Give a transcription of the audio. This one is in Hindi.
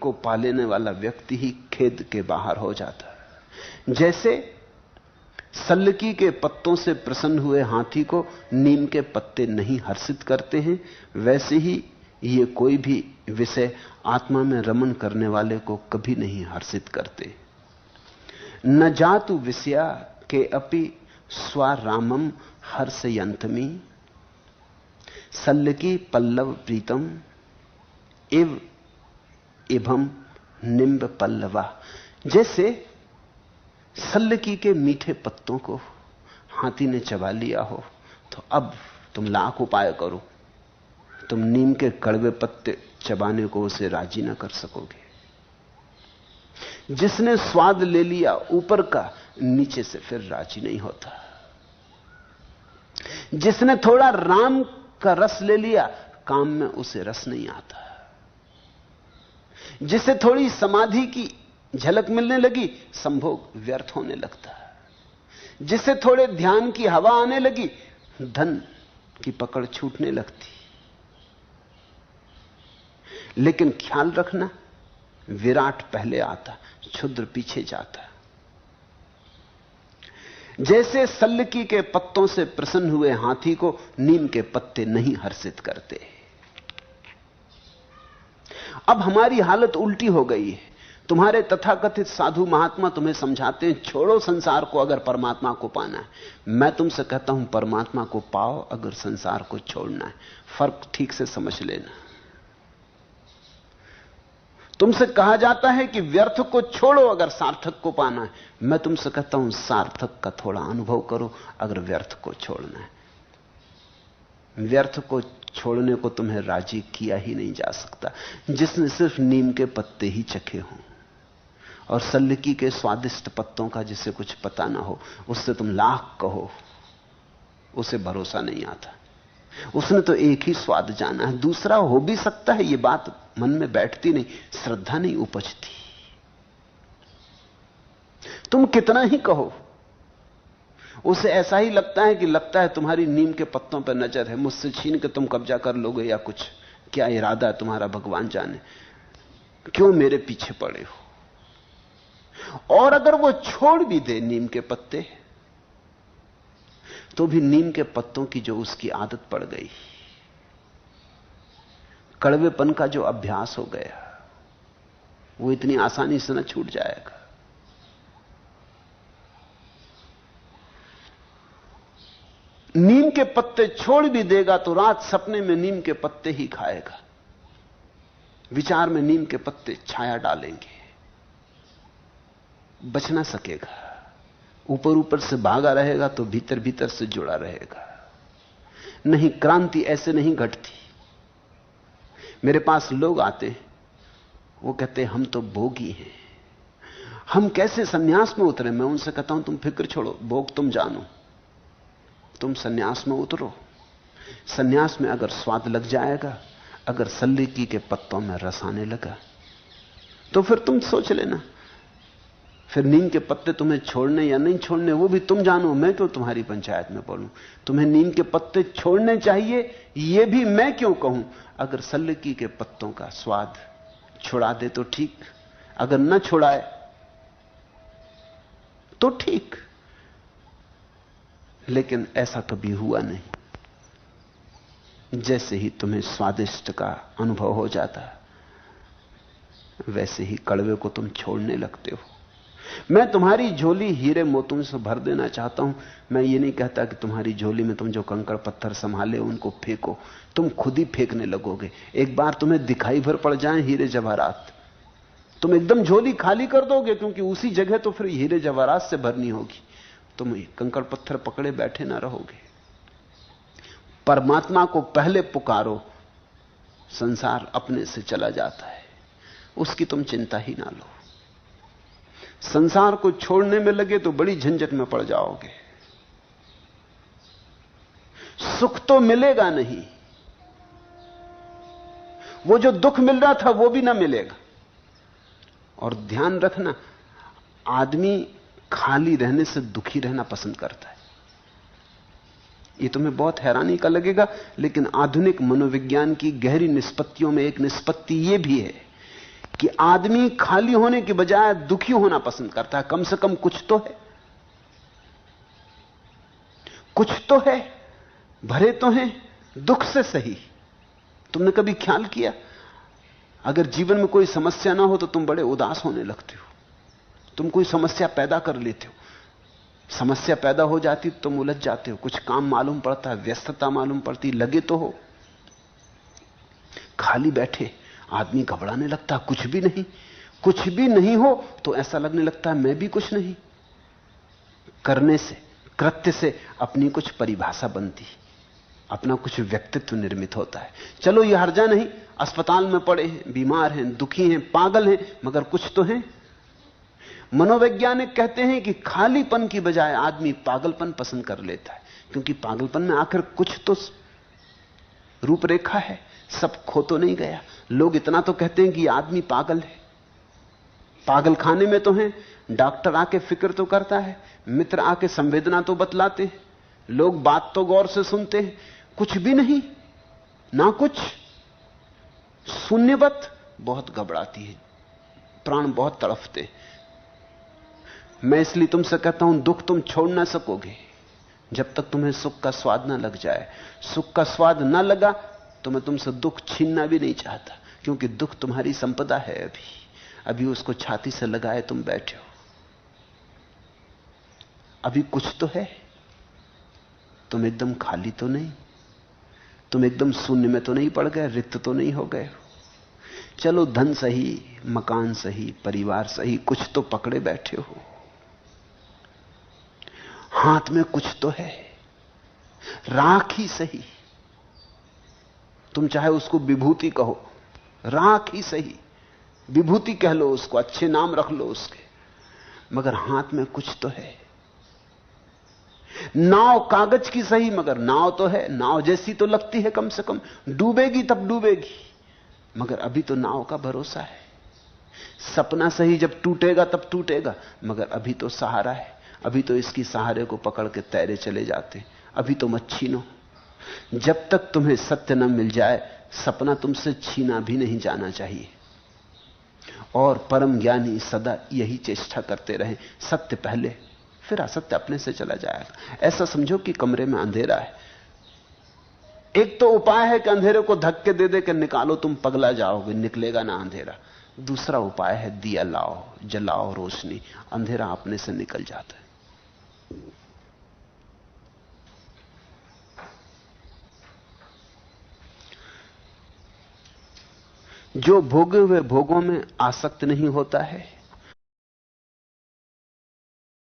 को पा लेने वाला व्यक्ति ही खेद के बाहर हो जाता है। जैसे सल्लकी के पत्तों से प्रसन्न हुए हाथी को नीम के पत्ते नहीं हर्षित करते हैं, वैसे ही ये कोई भी विषय आत्मा में रमण करने वाले को कभी नहीं हर्षित करते। न जातु विषया के अपि स्वारामम हर्षयंतमी सल्लकी पल्लव प्रीतम इव इभम निम्ब पल्लवा। जैसे सल्लकी के मीठे पत्तों को हाथी ने चबा लिया हो, तो अब तुम लाख उपाय करो, तुम नीम के कड़वे पत्ते चबाने को उसे राजी ना कर सकोगे। जिसने स्वाद ले लिया ऊपर का, नीचे से फिर राजी नहीं होता। जिसने थोड़ा राम का रस ले लिया, काम में उसे रस नहीं आता। जिसे थोड़ी समाधि की झलक मिलने लगी, संभोग व्यर्थ होने लगता है। जिसे थोड़े ध्यान की हवा आने लगी, धन की पकड़ छूटने लगती। लेकिन ख्याल रखना, विराट पहले आता, क्षुद्र पीछे जाता। जैसे सल्लकी के पत्तों से प्रसन्न हुए हाथी को नीम के पत्ते नहीं हर्षित करते। अब हमारी हालत उल्टी हो गई है। तुम्हारे तथाकथित साधु महात्मा तुम्हें समझाते हैं छोड़ो संसार को अगर परमात्मा को पाना है। मैं तुमसे कहता हूं परमात्मा को पाओ अगर संसार को छोड़ना है। फर्क ठीक से समझ लेना। तुमसे कहा जाता है कि व्यर्थ को छोड़ो अगर सार्थक को पाना है। मैं तुमसे कहता हूं सार्थक का थोड़ा अनुभव करो अगर व्यर्थ को छोड़ना है। व्यर्थ को छोड़ने को तुम्हें राजी किया ही नहीं जा सकता जिसने सिर्फ नीम के पत्ते ही चखे हों, और सल्लकी के स्वादिष्ट पत्तों का जिसे कुछ पता ना हो। उससे तुम लाख कहो, उसे भरोसा नहीं आता। उसने तो एक ही स्वाद जाना है, दूसरा हो भी सकता है। यह बात मन में बैठती नहीं, श्रद्धा नहीं उपजती। तुम कितना ही कहो, उसे ऐसा ही लगता है तुम्हारी नीम के पत्तों पर नजर है, मुझसे छीन के तुम कब्जा कर लोगे या कुछ। क्या इरादा है तुम्हारा भगवान जाने, क्यों मेरे पीछे पड़े हो। और अगर वो छोड़ भी दे नीम के पत्ते, तो भी नीम के पत्तों की जो उसकी आदत पड़ गई, कड़वेपन का जो अभ्यास हो गया, वो इतनी आसानी से न छूट जाएगा। नीम के पत्ते छोड़ भी देगा तो रात सपने में नीम के पत्ते ही खाएगा। विचार में नीम के पत्ते छाया डालेंगे, बच ना सकेगा। ऊपर ऊपर से भागा रहेगा तो भीतर भीतर से जुड़ा रहेगा। नहीं, क्रांति ऐसे नहीं घटती। मेरे पास लोग आते हैं, वो कहते हैं हम तो भोगी हैं, हम कैसे सन्यास में उतरे। मैं उनसे कहता हूं तुम फिक्र छोड़ो, भोग तुम जानो, तुम सन्यास में उतरो। सन्यास में अगर स्वाद लग जाएगा, अगर सल्लकी के पत्तों में रस आने लगा, तो फिर तुम सोच लेना। फिर नीम के पत्ते तुम्हें छोड़ने या नहीं छोड़ने वो भी तुम जानो। मैं क्यों तुम्हारी पंचायत में बोलूं। तुम्हें नीम के पत्ते छोड़ने चाहिए ये भी मैं क्यों कहूं। अगर सल्लकी के पत्तों का स्वाद छुड़ा दे तो ठीक, अगर न छुड़ाए तो ठीक। लेकिन ऐसा कभी हुआ नहीं। जैसे ही तुम्हें स्वादिष्ट का अनुभव हो जाता, वैसे ही कड़वे को तुम छोड़ने लगते हो। मैं तुम्हारी झोली हीरे मोतों से भर देना चाहता हूं। मैं ये नहीं कहता कि तुम्हारी झोली में तुम जो कंकड़ पत्थर संभाले उनको फेंको, तुम खुद ही फेंकने लगोगे। एक बार तुम्हें दिखाई भर पड़ जाए हीरे जवाहरात, तुम एकदम झोली खाली कर दोगे, क्योंकि उसी जगह तो फिर हीरे जवाहरात से भरनी होगी। तुम कंकड़ पत्थर पकड़े बैठे ना रहोगे। परमात्मा को पहले पुकारो, संसार अपने से चला जाता है, उसकी तुम चिंता ही ना लो। संसार को छोड़ने में लगे तो बड़ी झंझट में पड़ जाओगे। सुख तो मिलेगा नहीं, वो जो दुख मिल रहा था वो भी ना मिलेगा। और ध्यान रखना, आदमी खाली रहने से दुखी रहना पसंद करता है। ये तुम्हें बहुत हैरानी का लगेगा, लेकिन आधुनिक मनोविज्ञान की गहरी निष्पत्तियों में एक निष्पत्ति ये भी है कि आदमी खाली होने की बजाय दुखी होना पसंद करता है। कम से कम कुछ तो है, कुछ तो है, भरे तो हैं दुख से सही। तुमने कभी ख्याल किया, अगर जीवन में कोई समस्या ना हो तो तुम बड़े उदास होने लगते हो, तुम कोई समस्या पैदा कर लेते हो। समस्या पैदा हो जाती तो तुम उलझ जाते हो, कुछ काम मालूम पड़ता है, व्यस्तता मालूम पड़ती, लगे तो हो। खाली बैठे आदमी घबराने लगता, कुछ भी नहीं। कुछ भी नहीं हो तो ऐसा लगने लगता है मैं भी कुछ नहीं। करने से, कृत्य से अपनी कुछ परिभाषा बनती, अपना कुछ व्यक्तित्व निर्मित होता है। चलो यह हर्जा नहीं, अस्पताल में पड़े हैं, बीमार हैं, दुखी हैं, पागल हैं, मगर कुछ तो है। मनोवैज्ञानिक कहते हैं कि खालीपन की बजाय आदमी पागलपन पसंद कर लेता है, क्योंकि पागलपन में आखिर कुछ तो रूपरेखा है, सब खो तो नहीं गया। लोग इतना तो कहते हैं कि आदमी पागल है, पागल खाने में तो है। डॉक्टर आके फिक्र तो करता है, मित्र आके संवेदना तो बतलाते हैं, लोग बात तो गौर से सुनते हैं। कुछ भी नहीं, ना कुछ, शून्यवत। बहुत घबराती है, प्राण बहुत तड़फते। मैं इसलिए तुमसे कहता हूं, दुख तुम छोड़ ना सकोगे जब तक तुम्हें सुख का स्वाद ना लग जाए। सुख का स्वाद ना लगा तो मैं तुमसे दुख छीनना भी नहीं चाहता, क्योंकि दुख तुम्हारी संपदा है। अभी उसको छाती से लगाए तुम बैठे हो। अभी कुछ तो है, तुम एकदम खाली तो नहीं, तुम एकदम शून्य में तो नहीं पड़ गए, रिक्त तो नहीं हो गए हो। चलो धन सही, मकान सही, परिवार सही, कुछ तो पकड़े बैठे हो। हाथ में कुछ तो है, राख ही सही, तुम चाहे उसको विभूति कहो, राख ही सही, विभूति कह लो उसको, अच्छे नाम रख लो उसके, मगर हाथ में कुछ तो है। नाव कागज की सही, मगर नाव तो है, नाव जैसी तो लगती है, कम से कम डूबेगी तब डूबेगी, मगर अभी तो नाव का भरोसा है। सपना सही, जब टूटेगा तब टूटेगा, मगर अभी तो सहारा है, अभी तो इसकी सहारे को पकड़ के तैरे चले जाते, अभी तो मत छीनो। जब तक तुम्हें सत्य न मिल जाए, सपना तुमसे छीना भी नहीं जाना चाहिए। और परम ज्ञानी सदा यही चेष्टा करते रहे, सत्य पहले, फिर असत्य अपने से चला जाएगा। ऐसा समझो कि कमरे में अंधेरा है, एक तो उपाय है कि अंधेरे को धक्के दे दे के निकालो, तुम पगला जाओगे, निकलेगा ना अंधेरा। दूसरा उपाय है दिया लाओ, जलाओ रोशनी, अंधेरा अपने से निकल जाता है। जो भोगे हुए भोगों में आसक्त नहीं होता है,